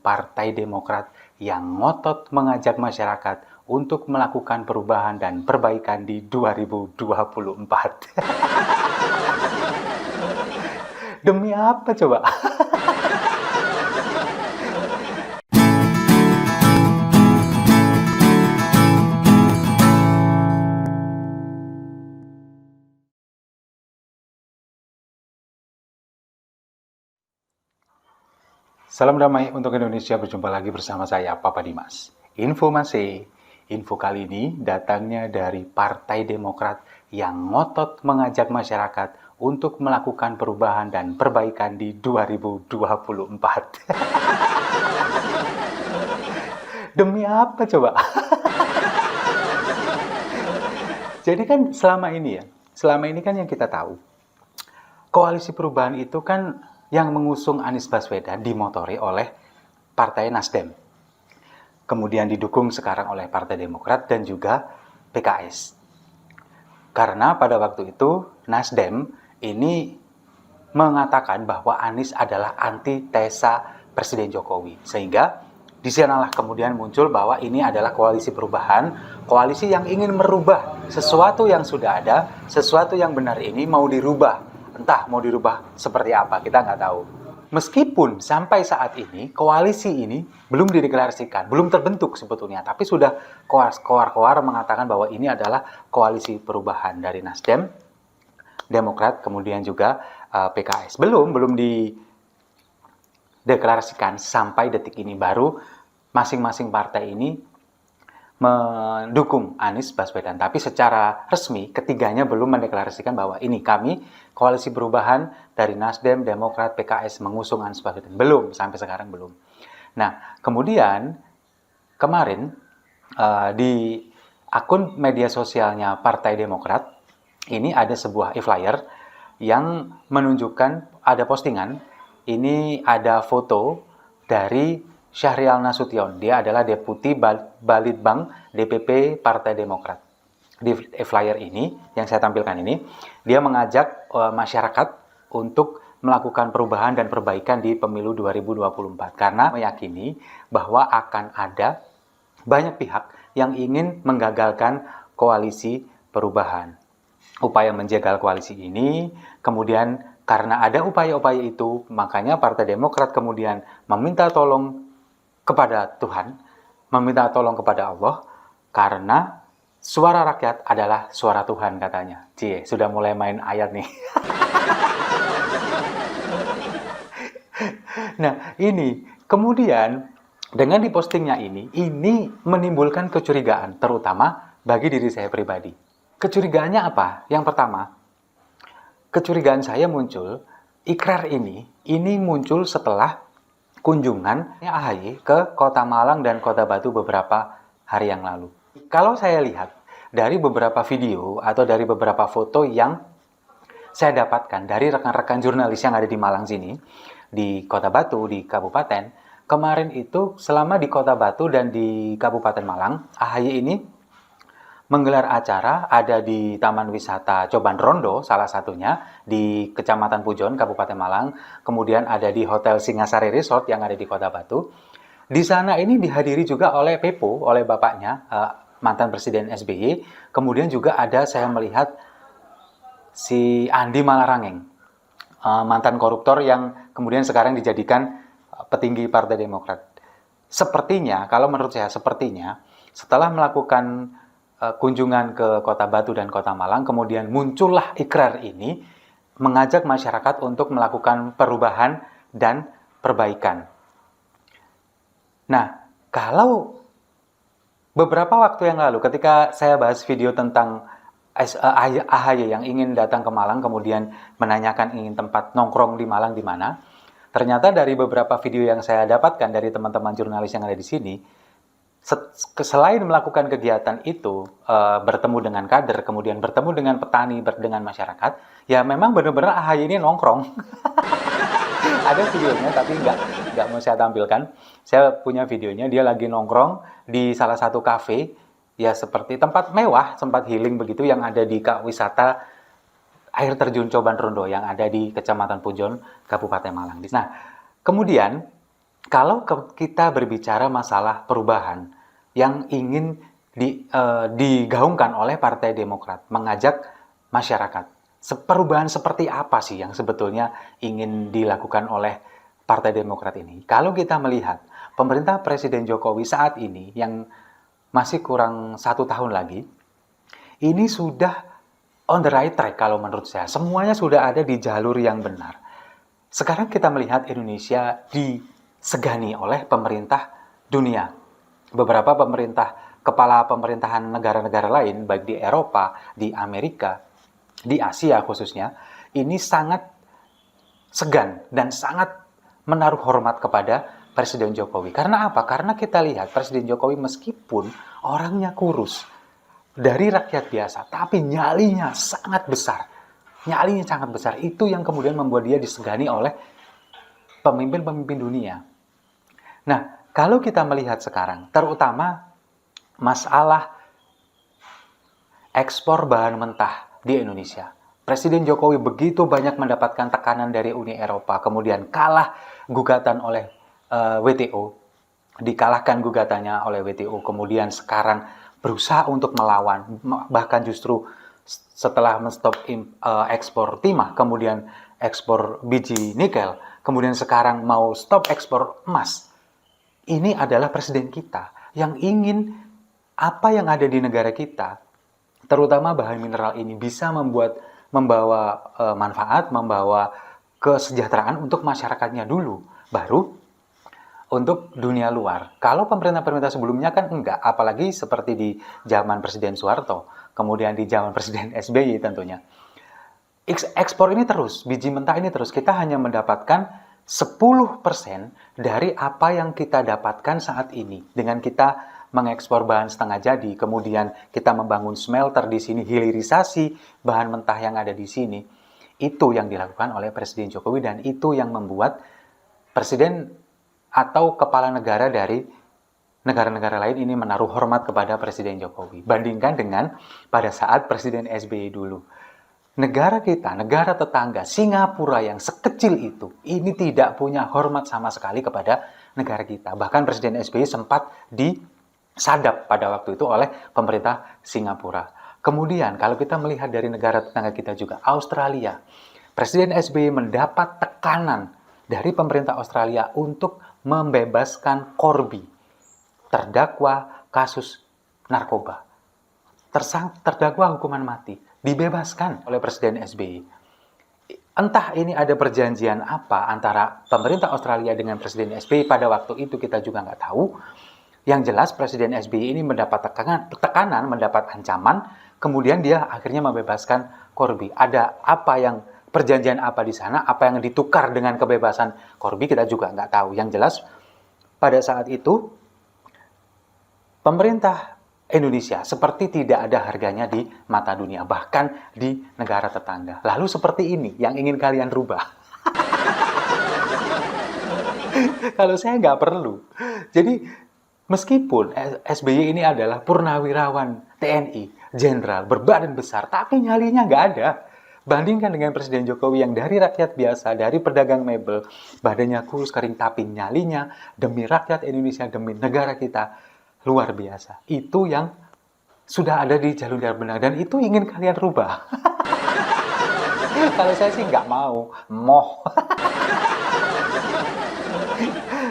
Partai Demokrat yang ngotot mengajak masyarakat untuk melakukan perubahan dan perbaikan di 2024. Demi apa coba? Salam damai untuk Indonesia, berjumpa lagi bersama saya, Papa Dimas. Info kali ini datangnya dari Partai Demokrat yang ngotot mengajak masyarakat untuk melakukan perubahan dan perbaikan di 2024. Demi apa coba? Jadi kan selama ini kan yang kita tahu, koalisi perubahan itu kan yang mengusung Anies Baswedan dimotori oleh Partai Nasdem. Kemudian didukung sekarang oleh Partai Demokrat dan juga PKS. Karena pada waktu itu Nasdem ini mengatakan bahwa Anies adalah antitesa Presiden Jokowi. Sehingga di sanalah kemudian muncul bahwa ini adalah koalisi perubahan, koalisi yang ingin merubah sesuatu yang sudah ada, sesuatu yang benar ini mau dirubah. Entah mau dirubah seperti apa, kita nggak tahu. Meskipun sampai saat ini koalisi ini belum dideklarasikan, belum terbentuk sebetulnya, tapi sudah koar-koar mengatakan bahwa ini adalah koalisi perubahan dari Nasdem, Demokrat, kemudian juga PKS. Belum dideklarasikan sampai detik ini, baru masing-masing partai ini mendukung Anies Baswedan. Tapi secara resmi ketiganya belum mendeklarasikan bahwa ini kami koalisi perubahan dari Nasdem, Demokrat, PKS mengusung Anies Baswedan. Belum, sampai sekarang belum. Nah, kemudian kemarin di akun media sosialnya Partai Demokrat ini ada sebuah e-flyer yang menunjukkan, ada postingan, ini ada foto dari Syahrial Nasution. Dia adalah Deputi Balitbang DPP Partai Demokrat. Di flyer ini yang saya tampilkan ini, dia mengajak masyarakat untuk melakukan perubahan dan perbaikan di pemilu 2024 karena meyakini bahwa akan ada banyak pihak yang ingin menggagalkan koalisi perubahan. Upaya menjegal koalisi ini, kemudian karena ada upaya-upaya itu, makanya Partai Demokrat kemudian meminta tolong kepada Tuhan, meminta tolong kepada Allah, karena suara rakyat adalah suara Tuhan katanya. Cie, sudah mulai main ayat nih. Nah, ini kemudian dengan dipostingnya ini menimbulkan kecurigaan, terutama bagi diri saya pribadi. Kecurigaannya apa? Yang pertama, kecurigaan saya muncul, ikrar ini muncul setelah kunjungan AHY ke Kota Malang dan Kota Batu beberapa hari yang lalu. Kalau saya lihat dari beberapa video atau dari beberapa foto yang saya dapatkan dari rekan-rekan jurnalis yang ada di Malang sini, di Kota Batu, di Kabupaten, kemarin itu selama di Kota Batu dan di Kabupaten Malang, AHY ini menggelar acara, ada di Taman Wisata Coban Rondo, salah satunya, di Kecamatan Pujon, Kabupaten Malang. Kemudian ada di Hotel Singasari Resort yang ada di Kota Batu. Di sana ini dihadiri juga oleh Pepo, oleh bapaknya, mantan Presiden SBY. Kemudian juga ada, saya melihat, si Andi Malarangeng, mantan koruptor yang kemudian sekarang dijadikan petinggi Partai Demokrat. Sepertinya, kalau menurut saya, sepertinya setelah melakukan kunjungan ke Kota Batu dan Kota Malang, kemudian muncullah ikrar ini mengajak masyarakat untuk melakukan perubahan dan perbaikan. Nah, kalau beberapa waktu yang lalu ketika saya bahas video tentang AHY yang ingin datang ke Malang, kemudian menanyakan ingin tempat nongkrong di Malang di mana, ternyata dari beberapa video yang saya dapatkan dari teman-teman jurnalis yang ada di sini, selain melakukan kegiatan itu, bertemu dengan kader, kemudian bertemu dengan petani, dengan masyarakat, ya memang benar-benar AHY ini nongkrong. Ada videonya, tapi nggak mau saya tampilkan. Saya punya videonya, dia lagi nongkrong di salah satu kafe, ya seperti tempat mewah, tempat healing begitu, yang ada di wisata air terjun Coban Rondo, yang ada di Kecamatan Pujon, Kabupaten Malang. Nah, kemudian Kalau kita berbicara masalah perubahan yang ingin digaungkan oleh Partai Demokrat, mengajak masyarakat, perubahan seperti apa sih yang sebetulnya ingin dilakukan oleh Partai Demokrat ini? Kalau kita melihat pemerintah Presiden Jokowi saat ini yang masih kurang 1 tahun lagi, ini sudah on the right track kalau menurut saya. Semuanya sudah ada di jalur yang benar. Sekarang kita melihat Indonesia disegani oleh pemerintah dunia. Beberapa kepala pemerintahan negara-negara lain, baik di Eropa, di Amerika, di Asia khususnya, ini sangat segan dan sangat menaruh hormat kepada Presiden Jokowi. Karena apa? Karena kita lihat Presiden Jokowi meskipun orangnya kurus, dari rakyat biasa, tapi nyalinya sangat besar. Nyalinya sangat besar. Itu yang kemudian membuat dia disegani oleh pemimpin-pemimpin dunia. Nah, kalau kita melihat sekarang, terutama masalah ekspor bahan mentah di Indonesia. Presiden Jokowi begitu banyak mendapatkan tekanan dari Uni Eropa, kemudian kalah gugatan oleh WTO, dikalahkan gugatannya oleh WTO, kemudian sekarang berusaha untuk melawan, bahkan justru setelah menstop ekspor timah, kemudian ekspor biji nikel, kemudian sekarang mau stop ekspor emas. Ini adalah presiden kita yang ingin apa yang ada di negara kita, terutama bahan mineral ini, bisa membawa manfaat, membawa kesejahteraan untuk masyarakatnya dulu, baru untuk dunia luar. Kalau pemerintah-pemerintah sebelumnya kan enggak, apalagi seperti di zaman Presiden Soeharto, kemudian di zaman Presiden SBY tentunya. Ekspor ini terus, biji mentah ini terus, kita hanya mendapatkan 10% dari apa yang kita dapatkan saat ini. Dengan kita mengekspor bahan setengah jadi, kemudian kita membangun smelter di sini, hilirisasi bahan mentah yang ada di sini. Itu yang dilakukan oleh Presiden Jokowi dan itu yang membuat Presiden atau kepala negara dari negara-negara lain ini menaruh hormat kepada Presiden Jokowi. Bandingkan dengan pada saat Presiden SBY dulu. Negara kita, negara tetangga, Singapura yang sekecil itu, ini tidak punya hormat sama sekali kepada negara kita. Bahkan Presiden SBY sempat disadap pada waktu itu oleh pemerintah Singapura. Kemudian kalau kita melihat dari negara tetangga kita juga, Australia. Presiden SBY mendapat tekanan dari pemerintah Australia untuk membebaskan Corby, terdakwa kasus narkoba, terdakwa hukuman mati, dibebaskan oleh Presiden SBY. Entah ini ada perjanjian apa antara pemerintah Australia dengan Presiden SBY pada waktu itu, kita juga nggak tahu. Yang jelas Presiden SBY ini mendapat tekanan, mendapat ancaman, kemudian dia akhirnya membebaskan Corby. Ada apa yang perjanjian apa di sana, apa yang ditukar dengan kebebasan Corby, kita juga nggak tahu. Yang jelas pada saat itu pemerintah Indonesia seperti tidak ada harganya di mata dunia, bahkan di negara tetangga. Lalu seperti ini yang ingin kalian rubah. Kalau saya nggak perlu. Jadi meskipun SBY ini adalah purnawirawan TNI, jenderal, berbadan besar, tapi nyalinya nggak ada. Bandingkan dengan Presiden Jokowi yang dari rakyat biasa, dari pedagang mebel, badannya kurus, kering, tapi nyalinya demi rakyat Indonesia, demi negara kita, luar biasa. Itu yang sudah ada di jalur yang benar, dan itu ingin kalian rubah. Kalau saya sih nggak mau, moh.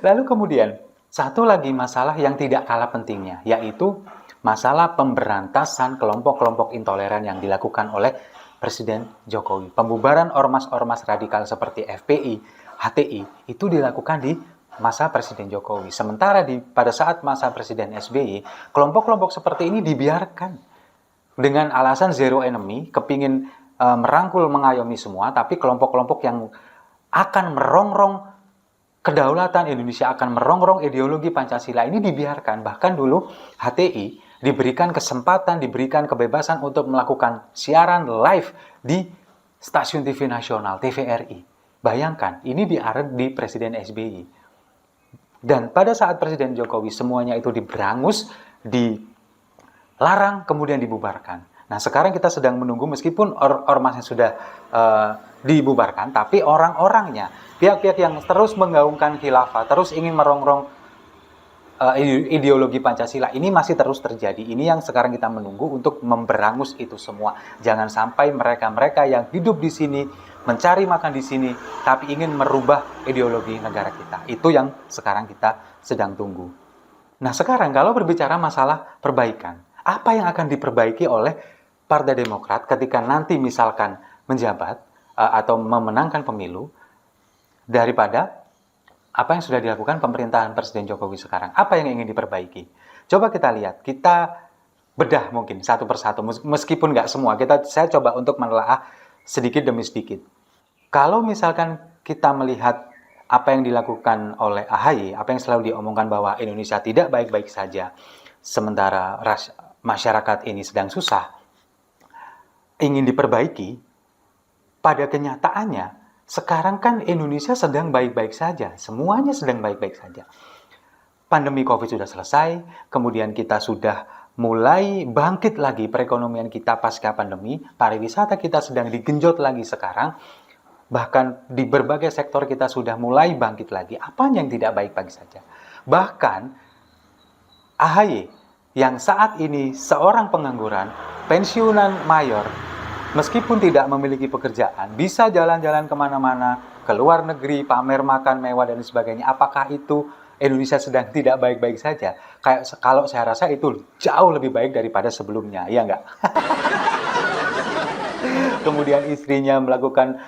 Lalu kemudian, satu lagi masalah yang tidak kalah pentingnya, yaitu masalah pemberantasan kelompok-kelompok intoleran yang dilakukan oleh Presiden Jokowi. Pembubaran ormas-ormas radikal seperti FPI, HTI, itu dilakukan di masa Presiden Jokowi. Sementara pada saat masa Presiden SBY, kelompok-kelompok seperti ini dibiarkan dengan alasan zero enemy, kepingin merangkul, mengayomi semua, tapi kelompok-kelompok yang akan merongrong kedaulatan Indonesia, akan merongrong ideologi Pancasila ini dibiarkan. Bahkan dulu HTI diberikan kesempatan, diberikan kebebasan untuk melakukan siaran live di stasiun TV nasional, TVRI. Bayangkan, ini di Presiden SBY. Dan pada saat Presiden Jokowi semuanya itu diberangus, dilarang, kemudian dibubarkan. Nah, sekarang kita sedang menunggu meskipun ormasnya sudah dibubarkan, tapi orang-orangnya, pihak-pihak yang terus menggaungkan khilafah, terus ingin merongrong ideologi Pancasila ini masih terus terjadi. Ini yang sekarang kita menunggu untuk memberangus itu semua. Jangan sampai mereka-mereka yang hidup di sini, mencari makan di sini, tapi ingin merubah ideologi negara kita. Itu yang sekarang kita sedang tunggu. Nah, sekarang kalau berbicara masalah perbaikan, apa yang akan diperbaiki oleh Partai Demokrat ketika nanti misalkan menjabat atau memenangkan pemilu daripada apa yang sudah dilakukan pemerintahan Presiden Jokowi sekarang? Apa yang ingin diperbaiki? Coba kita lihat, kita bedah mungkin satu persatu, meskipun nggak semua. Saya coba untuk menelaah sedikit demi sedikit. Kalau misalkan kita melihat apa yang dilakukan oleh AHY, apa yang selalu diomongkan bahwa Indonesia tidak baik-baik saja, sementara masyarakat ini sedang susah, ingin diperbaiki, pada kenyataannya sekarang kan Indonesia sedang baik-baik saja, semuanya sedang baik-baik saja. Pandemi COVID sudah selesai, kemudian kita sudah mulai bangkit lagi perekonomian kita pasca pandemi, pariwisata kita sedang digenjot lagi sekarang, bahkan di berbagai sektor kita sudah mulai bangkit lagi. Apa yang tidak baik-baik saja? Bahkan AHY yang saat ini seorang pengangguran, pensiunan mayor, meskipun tidak memiliki pekerjaan, bisa jalan-jalan kemana-mana, ke luar negeri, pamer makan mewah dan sebagainya. Apakah itu Indonesia sedang tidak baik-baik saja? Kalau saya rasa itu jauh lebih baik daripada sebelumnya, ya enggak? Kemudian istrinya melakukan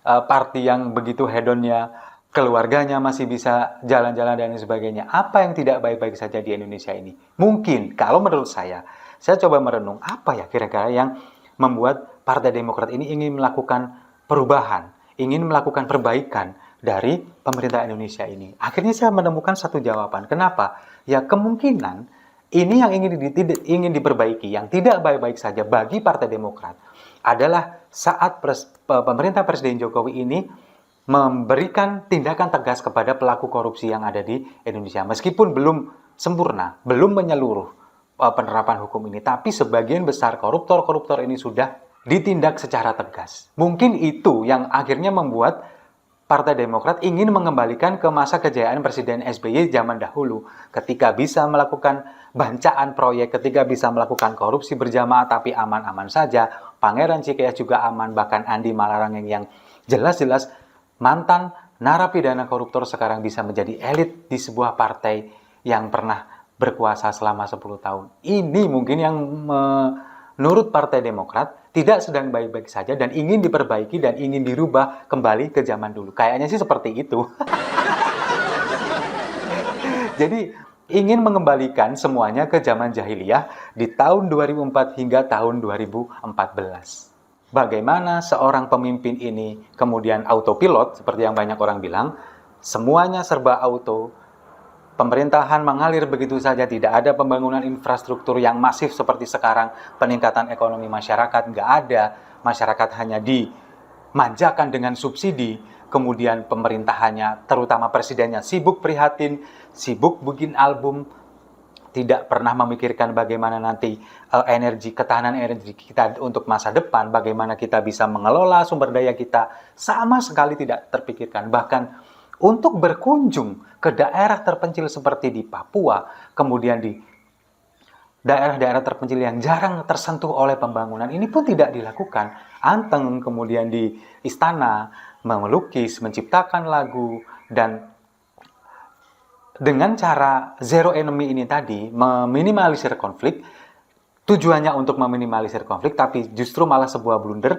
party yang begitu hedonnya, keluarganya masih bisa jalan-jalan dan sebagainya. Apa yang tidak baik-baik saja di Indonesia ini? Mungkin, kalau menurut saya coba merenung, apa ya kira-kira yang membuat Partai Demokrat ini ingin melakukan perubahan, ingin melakukan perbaikan dari pemerintah Indonesia ini. Akhirnya saya menemukan satu jawaban. Kenapa? Ya kemungkinan ini yang ingin diperbaiki, yang tidak baik-baik saja bagi Partai Demokrat adalah saat pemerintah Presiden Jokowi ini memberikan tindakan tegas kepada pelaku korupsi yang ada di Indonesia. Meskipun belum sempurna, belum menyeluruh penerapan hukum ini, tapi sebagian besar koruptor-koruptor ini sudah ditindak secara tegas. Mungkin itu yang akhirnya membuat Partai Demokrat ingin mengembalikan ke masa kejayaan Presiden SBY zaman dahulu, ketika bisa melakukan bancaan proyek, ketika bisa melakukan korupsi berjamaah tapi aman-aman saja, Pangeran Cikeyas juga aman, bahkan Andi Malarangeng yang jelas-jelas mantan narapidana koruptor sekarang bisa menjadi elit di sebuah partai yang pernah berkuasa selama 10 tahun. Ini mungkin yang menurut Partai Demokrat tidak sedang baik-baik saja dan ingin diperbaiki dan ingin dirubah kembali ke zaman dulu. Kayaknya sih seperti itu. Jadi ingin mengembalikan semuanya ke zaman jahiliyah di tahun 2004 hingga tahun 2014. Bagaimana seorang pemimpin ini kemudian autopilot, seperti yang banyak orang bilang, semuanya serba auto, pemerintahan mengalir begitu saja, tidak ada pembangunan infrastruktur yang masif seperti sekarang, peningkatan ekonomi masyarakat nggak ada, masyarakat hanya dimanjakan dengan subsidi, kemudian pemerintahannya, terutama presidennya, sibuk prihatin, sibuk bikin album, tidak pernah memikirkan bagaimana nanti ketahanan energi kita untuk masa depan, bagaimana kita bisa mengelola sumber daya kita, sama sekali tidak terpikirkan. Bahkan untuk berkunjung ke daerah terpencil seperti di Papua, kemudian di daerah-daerah terpencil yang jarang tersentuh oleh pembangunan, ini pun tidak dilakukan. Anteng kemudian di istana, melukis, menciptakan lagu, dan dengan cara zero enemy ini tadi, meminimalisir konflik, tujuannya untuk meminimalisir konflik, tapi justru malah sebuah blunder,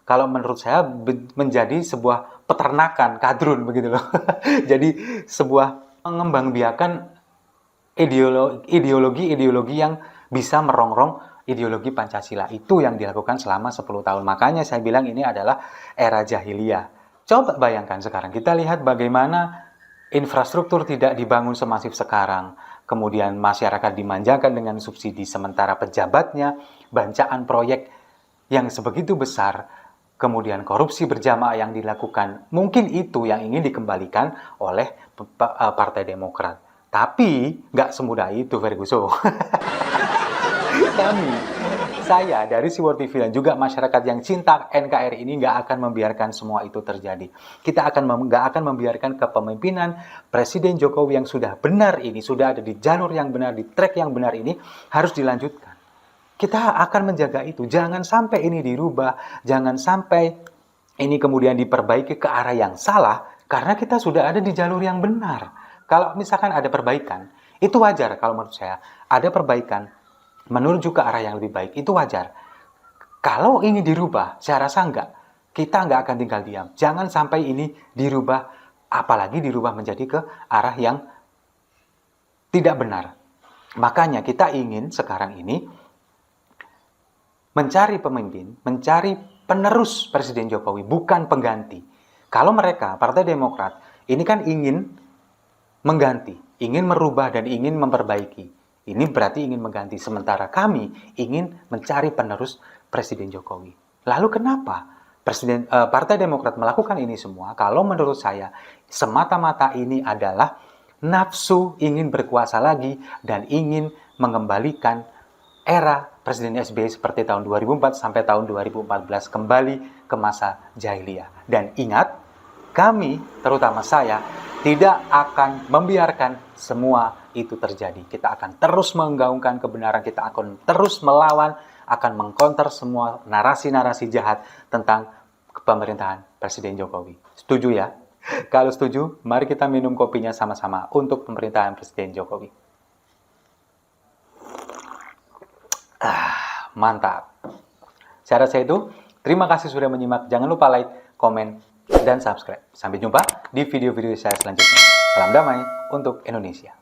kalau menurut saya menjadi sebuah peternakan kadrun begitu loh. Jadi sebuah mengembangbiakan ideologi yang bisa merongrong ideologi Pancasila. Itu yang dilakukan selama 10 tahun. Makanya saya bilang ini adalah era jahiliyah. Coba bayangkan sekarang, kita lihat bagaimana infrastruktur tidak dibangun semasif sekarang, kemudian masyarakat dimanjakan dengan subsidi, sementara pejabatnya bancaan proyek yang sebegitu besar, kemudian korupsi berjamaah yang dilakukan. Mungkin itu yang ingin dikembalikan oleh Partai Demokrat. Tapi nggak semudah itu, Ferguson. Saya dari Siwar TV dan juga masyarakat yang cinta NKRI ini nggak akan membiarkan semua itu terjadi. Kita nggak akan membiarkan kepemimpinan Presiden Jokowi yang sudah benar ini, sudah ada di jalur yang benar, di track yang benar ini, harus dilanjutkan. Kita akan menjaga itu. Jangan sampai ini dirubah, jangan sampai ini kemudian diperbaiki ke arah yang salah, karena kita sudah ada di jalur yang benar. Kalau misalkan ada perbaikan, itu wajar kalau menurut saya. Ada perbaikan menuju ke arah yang lebih baik, itu wajar. Kalau ini dirubah, saya rasa enggak. Kita enggak akan tinggal diam. Jangan sampai ini dirubah, apalagi dirubah menjadi ke arah yang tidak benar. Makanya kita ingin sekarang ini mencari pemimpin, mencari penerus Presiden Jokowi, bukan pengganti. Kalau mereka, Partai Demokrat, ini kan ingin mengganti, ingin merubah dan ingin memperbaiki. Ini berarti ingin mengganti, sementara kami ingin mencari penerus Presiden Jokowi. Lalu kenapa Partai Demokrat melakukan ini semua? Kalau menurut saya, semata-mata ini adalah nafsu ingin berkuasa lagi dan ingin mengembalikan era Presiden SBY seperti tahun 2004 sampai tahun 2014 kembali ke masa jahiliyah. Dan ingat, kami, terutama saya, tidak akan membiarkan semua itu terjadi. Kita akan terus menggaungkan kebenaran, kita akan terus melawan, akan mengcounter semua narasi-narasi jahat tentang pemerintahan Presiden Jokowi. Setuju ya? Kalau setuju, mari kita minum kopinya sama-sama untuk pemerintahan Presiden Jokowi. Mantap. Saya rasa itu. Terima kasih sudah menyimak. Jangan lupa like, komen, dan subscribe. Sampai jumpa di video-video saya selanjutnya. Salam damai untuk Indonesia.